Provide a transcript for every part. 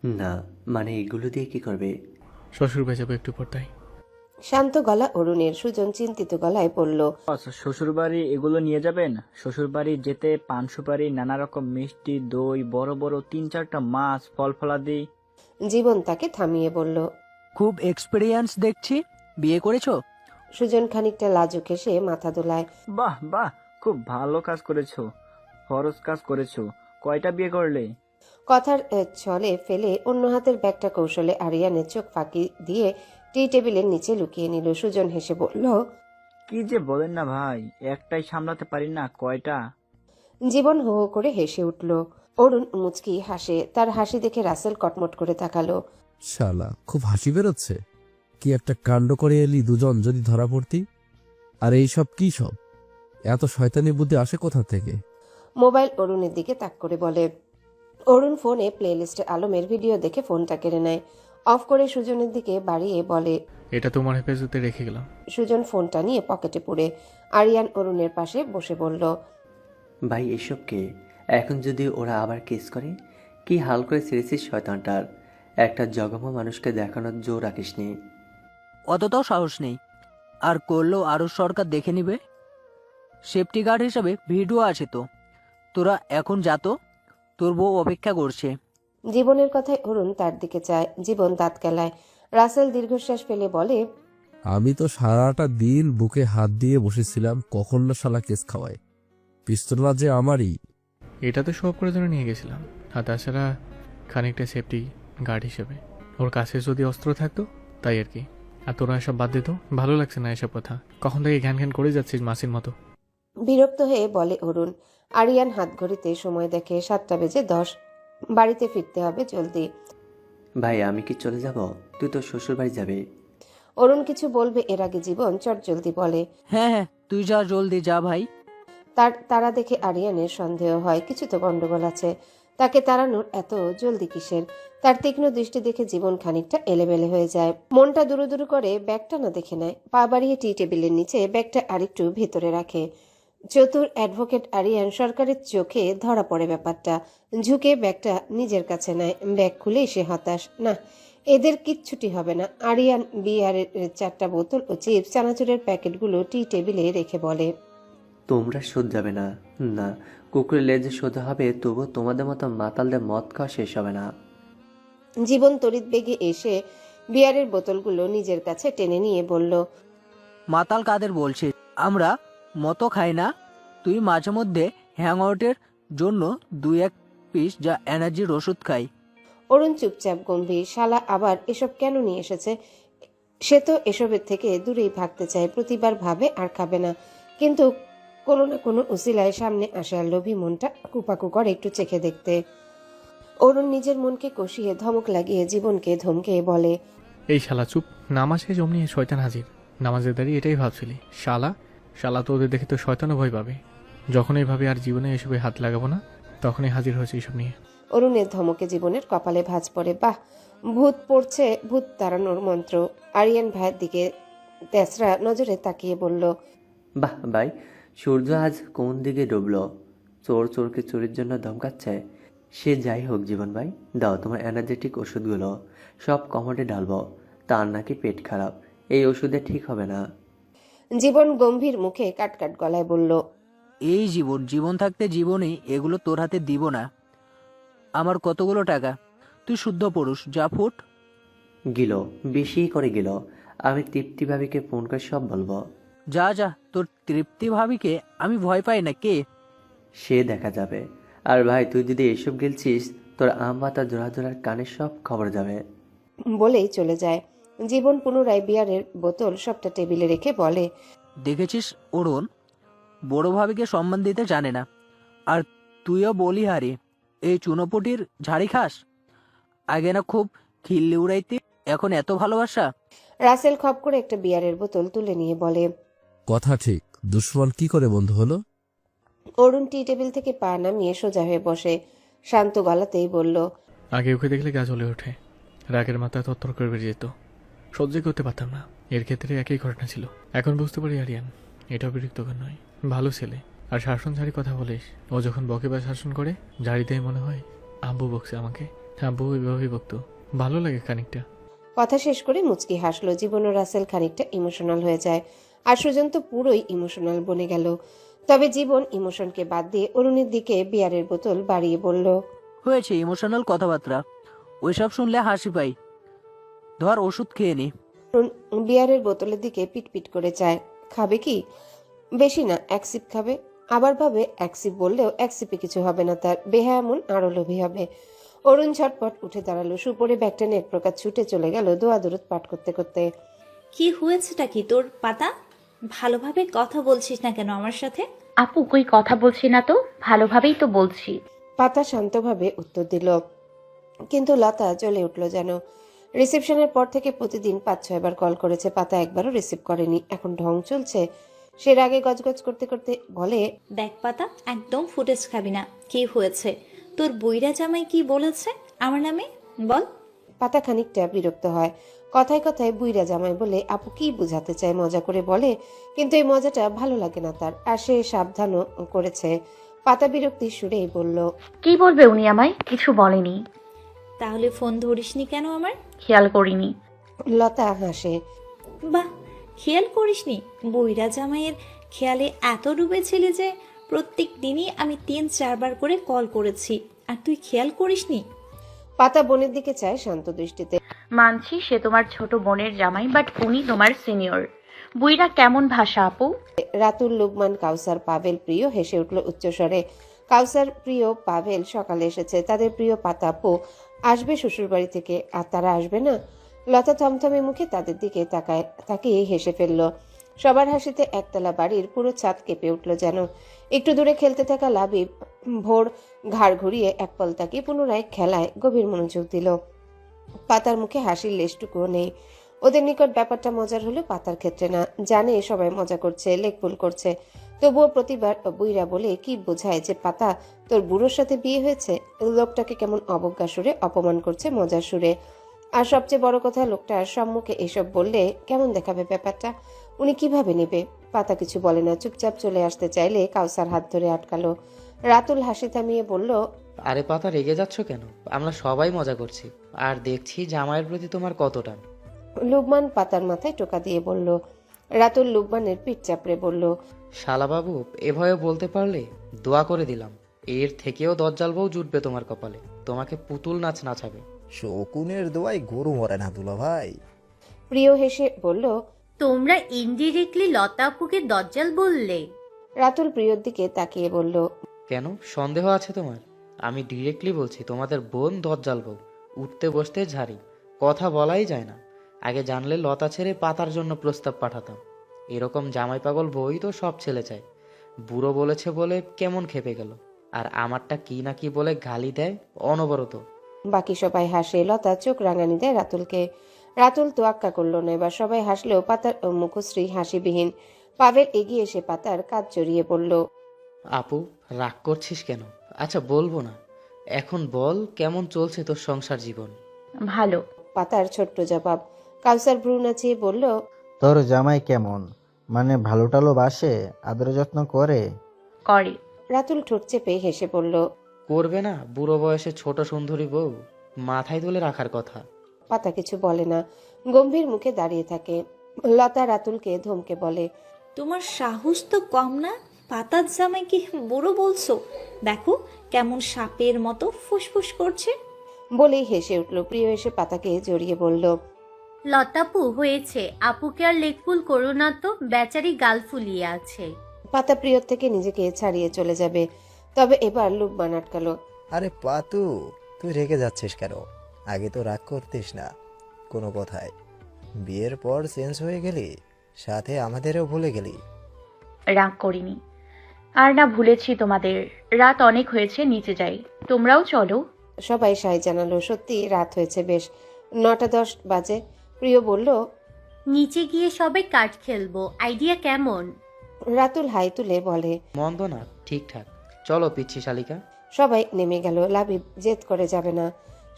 না, মানে এগুলো দিয়ে কি করবে? শ্বশুর ভেজাবো একটু পর তাই। শান্ত গলা অরুণের। সুজন চিন্তিত গলায় বলল, শ্বশুরবাড়ি এগুলো নিয়ে যাবেন? শ্বশুরবাড়ি যেতে পান সুপারি, নানা রকম মিষ্টি, দই, বড় বড় 3-4টা মাছ, ফল ফলাদি। জীবন তাকে থামিয়ে বলল। খুব এক্সপেরিয়েন্স দেখছি, বিয়ে করেছো? সুজন খানিকটা লাজুক হেসে মাথা দোলায়। বাহ বাহ, খুব ভালো কাজ করেছো, ফরজ কাজ করেছো। কয়টা বিয়ে করলে? কথার ছলে ফেলে অন্য হাতের ব্যাগটা কৌশলে আরিয়ানের চোখ ফাঁকি দিয়ে টি টেবিলের নিচে লুকিয়ে নিল। সুজন হেসে বলল, কি যে বলেন না ভাই, একটাই সামলাতে পারি না, কয়টা? জীবন হো হো করে হেসে উঠল। অরুণ মুচকি হাসে। তার হাসি দেখে রাসেল কটমট করে তাকালো। শালা খুব হাসি বেরোচ্ছে। কি একটা কাণ্ড করে এলি দুজন, যদি ধরা পড়তি। আর এইসব কি সব? এত শয়তানি বুদ্ধি আসে কোথা থেকে? মোবাইল অরুণের দিকে তাক করে বলে। অরুণ ফোনে প্লেলিস্টে আলমের ভিডিও দেখে ফোনটা কেড়ে নেয়। অফ করে সুজনের দিকে বাড়িয়ে বলে, এটা তোমার হেফাজতে রেখে গেলাম। সুজন ফোনটা নিয়ে পকেটে পুরে। আরিয়ান অরুণের পাশে বসে বলল, ভাই এসব কে? এখন যদি ওরা আবার কেস করে? কি হাল করে ছেড়েছিস শয়তানটার। একটা জঘন্য মানুষকে দেখানোর জোর রাখিসনি। অতটাও সাহস নেই। আর করলেও আরো সরকার দেখে নিবে। সেফটি গার্ড হিসাবে ভিডিও আছে তো। তোরা এখন যা তো, তোর বউ অপেক্ষা করছে। জীবনের কথায় অরুণ তার দিকে চায়। জীবন দাঁত কেলায়। রাসেল দীর্ঘশ্বাস ফেলে বলে, আমি তো সারাটা দিন বুকে হাত দিয়ে বসেছিলাম, কখন না শালা কেস খাওয়ায়। পিস্তলটা যে আমারই। এটা তো সব করে জন্য নিয়ে গেছিলাম, আর তাছাড়া খানিকটা সেফটি গার্ড হিসেবে। ওর কাছে যদি অস্ত্র থাকতো তাই আর কি। আর তোরা এসব বাদ দিত, ভালো লাগছে না এসব কথা। কখন থেকে ঘ্যান ঘ্যান করে যাচ্ছিস মাসির মতো। বিরক্ত হয়ে বলে অরুণ। আরিয়ান হাত ঘড়িতে সময় দেখে 7:10। বাড়িতে ফিরতে হবে জলদি। ভাই আমি কি চলে যাব? তুই তো শ্বশুর বাড়ি যাবে। অরুণ কিছু বলবে এর আগে জীবন চট জলদি বলে। হ্যাঁ হ্যাঁ, তুই যা, জলদি যা ভাই। তার তারা দেখে আরিয়ানের সন্দেহ হয় কিছু তো গন্ডগোল আছে। তাকে তাড়ানোর এত জলদি কিসের? তার তীক্ষ্ণ দৃষ্টি দেখে জীবন খানিকটা এলেবেলে হয়ে যায়। মনটা দুরু দুরু করে ব্যাগটা না দেখে নেয়। পা বাড়িয়ে টি টেবিলের নিচে ব্যাগটা আরেকটু ভেতরে রাখে। চতুর অ্যাডভোকেট আরিয়ান সরকারের চোখে ধরা পড়ে ব্যাপারটা। ঝুঁকে ব্যাগটা নিজের কাছে নেয়। ব্যাগ খুলেই সে হতাশ। না, এদের কিচ্ছুটি হবে না। আরিয়ান বিয়ারের 4টা বোতল ও চিপস চানাচুরের প্যাকেটগুলো টি টেবিলে রেখে বলে, তোমরা শোধ যাবে না। না, কুকুরের লেজে শোধ হবে, তবু তোমাদের মতো মাতালদের মদ খাওয়া শেষ হবে না। জীবন তড়িৎ বেগে এসে বিয়ারের বোতলগুলো নিজের কাছে টেনে নিয়ে বলল, মাতাল কাদের বলছে? আমরা মতো খাই না। তুই মাঝে মধ্যে হ্যাংআউটের জন্য 2-1 পিস যা এনার্জির ওষুধ খাই। অরুণ চুপচাপ গম্ভীর। শালা আবার এসব কেন নিয়ে এসেছে? সে তো এসবের থেকে দূরেই ভাগতে চায়। প্রতিবার ভাবে আর খাবে না, কিন্তু কোনো না কোনো উসিলায় সামনে আসার লোভী মনটা কুপাকু করে একটু চেখে দেখতে। অরুণ নিজের মনকে কষিয়ে ধমক লাগিয়ে জীবনকে ধমকে বলে, এই শালা চুপ। নামাজ শেষ অমনি শয়তান হাজির। নামাজের দাঁড়িয়ে এটাই ভাবছিলি? শালা শালা তো ওদের দেখে তো শয়তানও ভয় পাবে। যখনই ভাবে আর জীবনে এসবে হাত লাগাবো না, তখনই হাজির হয়েছে এইসব নিয়ে। অরুণের ধমকে জীবনের কপালে ভাঁজ পড়ে। বাহ, ভূত পড়ছে ভূত তাড়ানোর মন্ত্র। আরিয়ান ভাইয়ের দিকে তেসরা নজরে তাকিয়ে বলল, বাহ ভাই, সূর্য আজ কোন দিকে ডুবলো? চোর চোরকে চুরির জন্য ধমকাচ্ছে। সে যাই হোক জীবন ভাই, দাও তোমার এনার্জেটিক ওষুধগুলো। সব কমোডে ঢালবো। তার নাকি পেট খারাপ, এই ওষুধে ঠিক হবে না। জীবন গম্ভীর মুখে কাটকাট গলায় বলল, এই জীবন, জীবন থাকতে জীবনেই এগুলো তোর হাতে দিব না। আমার কতগুলো টাকা, তুই শুদ্ধ পুরুষ, যা ফুট। গিলো, বেশি করে গিলো। আমি তৃপ্তি ভাবিকে ফোন করে সব বলবো। যা যা, তোর তৃপ্তি ভাবিকে আমি ভয় পাই না। কে? সে দেখা যাবে। আর ভাই তুই যদি এসব গেলছিস, তোর আম পাতা জোড়া জোড়ার কানে সব খবর যাবে। বলেই চলে যায়। জীবন পুনরায় বিয়ারের বোতল সবটা টেবিলে রেখে বলে, দেখেছিস অরুণ, বড় ভাবিকে সম্মান দিতে জানে না। আর তুইও বলি হারি, এই চুনোপুটির ঝাড়ি খাস। আগে না খুব খিল্লি উড়াইতে, এখন এত ভালোবাসা। রাসেল খপ করে একটা বিয়ারের বোতল তুলে নিয়ে বলে, কথা ঠিক, দুশ্মন কি করে বন্ধু হলো? অরুণ টি টেবিল থেকে পা নামিয়ে সোজা হয়ে বসে শান্ত গলাতেই বলল, আগে ওকে দেখলে গা জ্বলে ওঠে। রাগের মাথায় তত্তর করে বেরিয়ে যেত। সহ্য করতে পারতাম না। এর ক্ষেত্রে একই ঘটনা ছিল। এখন বুঝতে পারি আরিয়ান এটা বিরক্তকর নয়, ভালো ছেলে। আর শাসন ঝাড়ি কথা বলিস, ও যখন বকে বা শাসন করে ঝাড়ি দেয় মনে হয় আব্বু বকছে আমাকে। আব্বু ওইভাবেই বকতো, ভালো লাগে খানিকটা। কথা শেষ করে মুচকি হাসলো। জীবন ও রাসেল খানিকটা ইমোশনাল হয়ে যায়, আর সুজন তো পুরোই ইমোশনাল বনে গেল। তবে জীবন ইমোশনকে বাদ দিয়ে অরুণের দিকে বিয়ারের বোতল বাড়িয়ে বলল, হয়েছে ইমোশনাল কথাবার্তা, ওইসব শুনলে হাসি পাই। ধর ওষুধ খেয়ে নি। অরুণ বিয়ারের বোতলের দিকে পিটপিট করে চায়। খাবে কি? বেশি না, এক সিপ খাবে। আবার ভাবে এক সিপ বললেও এক সিপে কিছু হবে না তার, বেহায়া মন আরো লোভী হবে। অরুণ ঝটপট উঠে দাঁড়ালো, সুপরে ব্যাগ টেনে এক প্রকার ছুটে চলে গেল দোয়া দূরত পাঠ করতে করতে। কি হয়েছেটা কি তোর পাতা? ভালোভাবে কথা বলছিস না কেন আমার সাথে? আপু কই কথা বলছি না তো, ভালোভাবেই তো বলছি। পাতা শান্তভাবে উত্তর দিল, কিন্তু লতা জ্বলে উঠল যেন। রিসেপশনের পর থেকে প্রতিদিন 5-6 বার কল করেছে, পাতা একবারও রিসিভ করেনি। এখন ঢং চলছে। সে রাগে গজগজ করতে করতে বলে, দেখ পাতা, একদম ফুটেজ খাবি না। কি হয়েছে? তোর বইরা জামাই কি বলেছে আমার নামে? বল। পাতা খানিকটা বিরক্ত হয়। কথায় কথায় বুইরা জামাই বলে আপু কি বুঝাতে চায় মজা করে বলে, কিন্তু এই মজাটা ভালো লাগে না তার, আর সে সাবধানও করেছে। পাতা বিরক্তির সুরেই বলল, কি বলবে উনি আমায়? কিছু বলেনি। তাহলে ফোন ধরিসনি কেন আমার? খেয়াল করিনি। লতা হাসে। বাহ, খেয়াল করিসনি? বইরা জামাইয়ের খেয়ালে এত ডুবেছিলি যে প্রত্যেক দিনই আমি 3-4 বার করে কল করেছি, আর তুই খেয়াল করিসনি? পাতা বোনের দিকে চায় শান্ত দৃষ্টিতে। মানছি সে তোমার ছোট বোনের জামাই, বাট উনি তোমার সিনিয়র। বুইরা কেমন ভাষা আপু? রাতুল, লুকমান, কাউসার, পাভেল প্রিয় হেসে উঠল উচ্চস্বরে। কাউসার, প্রিয়, পাভেল সকালে এসেছে। তাদের প্রিয় পাতা আপু আসবে শ্বশুরবাড়ি থেকে, আর তারা আসবে না? লতা থমথমে মুখে তাদের দিকে তাকিয়ে হেসে ফেলল। সবার হাসিতে একতলা বাড়ির পুরো ছাদ কেঁপে উঠল যেন। একটু দূরে খেলতে থাকা লাবিব ভোর ঘাড় ঘুরিয়ে এক পলতাকে পুনরায় খেলায় গভীর মনোযোগ দিল। পাতার মুখে হাসির লেশটুকুও নেই। ওদের নিকট ব্যাপারটা মজার হলো, পাতার ক্ষেত্রে না। জানে সবাই মজা করছে, লেকপুল করছে, তবুও প্রতিবার বুইরা বলে কি বোঝায় যে পাতা তোর বুড়োর সাথে বিয়ে হয়েছে? লোকটাকে কেমন অবজ্ঞা সুরে অপমান করছে মজার সুরে। আর সবচেয়ে বড় কথা, লোকটার সম্মুখে এসব বললে কেমন দেখাবে ব্যাপারটা? উনি কিভাবে নেবে? পাতা কিছু বলে না, চুপচাপ চলে আসতে চাইলে কাউসার হাত ধরে আটকালো। রাতুল হাসি থামিয়ে বলল, আরে পাতা, রেগে যাচ্ছ কেন? আমরা সবাই মজা করছি, আর দেখছি জামাইয়ের প্রতি তোমার কত টান। লুকমান পাতার মাথায় টোকা দিয়ে বলল। রাতুল লুকমানের পিঠ চাপড়ে বলল, শালাবাবু, এভাবে বলতে পারলে দোয়া করে দিলাম, এর থেকেও দজ্জাল বউ জুটবে তোমার কপালে, তোমাকে পুতুল নাচ নাচাবে। শকুনের দোয়ায় গরু মরে না দুলা ভাই। প্রিয় হেসে বলল। তোমরা ইনডিরেক্টলি লতা আপুকে দজ্জাল বললে? রাতুল প্রিয়র দিকে তাকিয়ে বলল, কেন, সন্দেহ আছে তোমার? আমি ডিরেক্টলি বলছি, তোমাদের বোন দজ্জাল বউ, উঠতে বসতে ঝাড়ি, কথা বলাই যায় না। আগে জানলে লতা ছেড়ে পাতার জন্য প্রস্তাব পাঠাতাম। এরকম জামাই পাগল বই তো সব ছেলে চায়। বুড়ো বলেছে বলে কেমন খেপে গেল, আর আমারটা কি না কি বলে গালি দেয় অনবরত। বাকি সবাই হাসে। লতা চোখ রাঙানি দেয় রাতুলকে। রাতুল তোয়াক্কা করলো না। এবার সবাই হাসলেও পাতার মুখশ্রী হাসিবিহীন। পাভেল এগিয়ে এসে পাতার কাজ জড়িয়ে পড়ল। আপু, রাগ করছিস কেন? আচ্ছা বলবো না, এখন বল কেমন চলছে তোর সংসার জীবন? ভালো। পাতার ছোট্ট জবাব। কাউসার ভ্রু নাচিয়ে বলল, তোর জামাই কেমন? মানে ভালো টালো বাসে, আদর যত্ন করে? করে। রাতুল ঠোঁট চেপে হেসে পড়ল। করবে না? বুড়ো বয়সে ছোট সুন্দরী বউ মাথায় তুলে রাখার কথা। পাতা কিছু বলে না, গম্ভীর মুখে দাঁড়িয়ে থাকে। লতা রাতুলকে ধমকে বলে, তোমার সাহস তো কম না? পাতার জামাইকে বুড়ো বলছো? দেখো কেমন সাপের মতো ফুসফুস করছে। বলেই হেসে উঠল। প্রিয় এসে পাতাকে জড়িয়ে বলল, লতাপু হয়েছে, আপুকে আর লেকপুল করো না তো, বেচারি গাল ফুলিয়ে আছে। পাতা প্রিয়র থেকে নিজেকে ছাড়িয়ে চলে যাবে, তবে এবার লুকমান আটকালো। আরে পাতু, তুই রেগে যাচ্ছিস কেন? আগে তো রাগ করতিস না কোনো কথায়, বিয়ের পর চেঞ্জ হয়ে গেলি, সাথে আমাদেরও ভুলে গেলি। রাগ করিনি, আর না ভুলেছি তোমাদের। রাত অনেক হয়েছে, নিচে যাই, তোমরাও চলো। সবাই সাই জানালো। সত্যি রাত হয়েছে, বেশ 9:10 বাজে। প্রিয় বলল, নিচে গিয়ে সবাই কার্ড খেলবো, আইডিয়া কেমন? রাতুল হাই তুলে বলে, মন্দ না, ঠিকঠাক। চলো পিচ্ছি শালিকা। সবাই নেমে গেল। লাবিব জেদ করে যাবে না,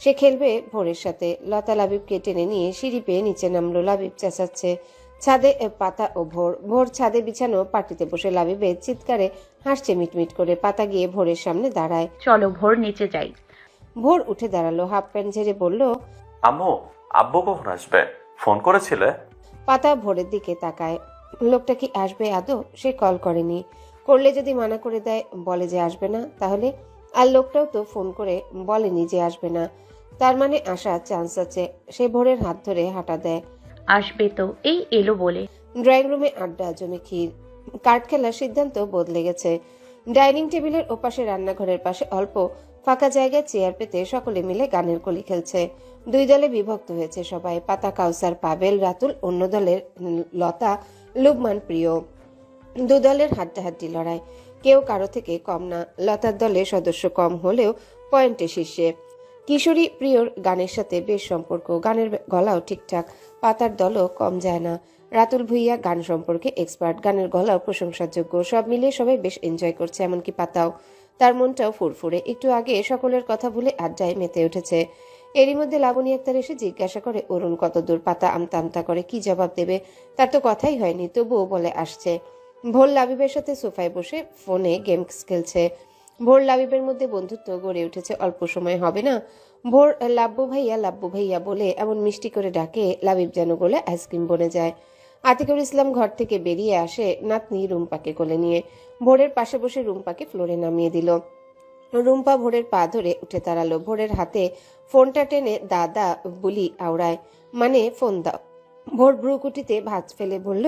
সে খেলবে ভোরের সাথে। লতা লাবিবকে টেনে নিয়ে সিঁড়ি পেয়ে নিচে নামলো। লাবিব চেঁচাচ্ছে। ছাদে পাতা ও ভোর ছাদে বিছানো পাটিতে বসে লাবিবের চিৎকারে হাসছে মিটমিট করে। পাতা গিয়ে ভোরের সামনে দাঁড়ায়। চলো ভোর, নিচে যাই। ভোর উঠে দাঁড়ালো, হাফ প্যান্ট ঝেড়ে বলল, আম্মু, আব্বু কখন আসবে? ফোন করেছিলে? পাতা ভোরের দিকে তাকায়। লোকটা কি আসবে আদৌ? সে কল করেনি। করলে যদি মানা করে দেয়, বলে যে আসবে না, তাহলে? আর লোকটাও তো ফোন করে বলেনি যে আসবে না, তার মানে আসার চান্স আছে। সে ভোরের হাত ধরে হাঁটা দেয়। আসবে তো, এই এলো বলে। ড্রয়িং রুমে আড্ডা জমে ক্ষীর। কার্ড খেলার সিদ্ধান্ত বদলে গেছে। ডাইনিং টেবিলের ওপাশে রান্নাঘরের পাশে অল্প ফাঁকা জায়গায় চেয়ার পেতে সকলে মিলে গানের কলি খেলছে। দুই দলে বিভক্ত হয়েছে সবাই। পাতা, কাউসার, পাবেল, রাতুল, অন্য দলের লতা, লুবমান, প্রিয়। দু দলের হাড্ডাহাড্ডি লড়াই, কেউ কারো থেকে কম না। লতার দলে সদস্য কম হলেও পয়েন্টে শীর্ষে। কিশোরী প্রিয়র গানের সাথে বেশ সম্পর্ক, গানের গলাও ঠিকঠাক। পাতার দলও কম যায় না। রাতুল ভুইয়া গান সম্পর্কে এক্সপার্ট, গানের গলাও প্রশংসার যোগ্য। সব মিলিয়ে সবাই বেশ এনজয় করছে, এমনকি পাতাও। তার মনটাও ফুরফুরে। একটু আগে সকলের কথা ভুলে আড্ডায় মেতে উঠেছে। এরই মধ্যে লাবণী আক্তার এসে জিজ্ঞাসা করে অরুণ কত দূর। পাতা আমতা আমতা করে, কি জবাব দেবে? তার তো কথাই হয়নি, তবুও বলে আসছে। ভোর লাবিবের সাথে সোফায় বসে ফোনে গেমস খেলছে। ভোর লাবিবের মধ্যে বন্ধুত্ব গড়ে উঠেছে অল্প সময়, হবে না? ভোর লাব্বু ভাইয়া বলে এমন মিষ্টি করে ডাকে, লাবিব যেন গোলে আইসক্রিম বনে যায়। আতিকুর ইসলাম ঘর থেকে বেরিয়ে আসে নাতনি রুম্পাকে কোলে নিয়ে। ভোরের পাশে বসে রুম্পাকে ফ্লোরে নামিয়ে দিল। রুম্পা ভোরের পা ধরে উঠে দাঁড়ালো। ভোরের হাতে ফোনটা টেনে দাদা বলি আওড়ায়, মানে ফোন দাও। ভোর ভ্রুকুটিতে ভাঁজ ফেলে বলল,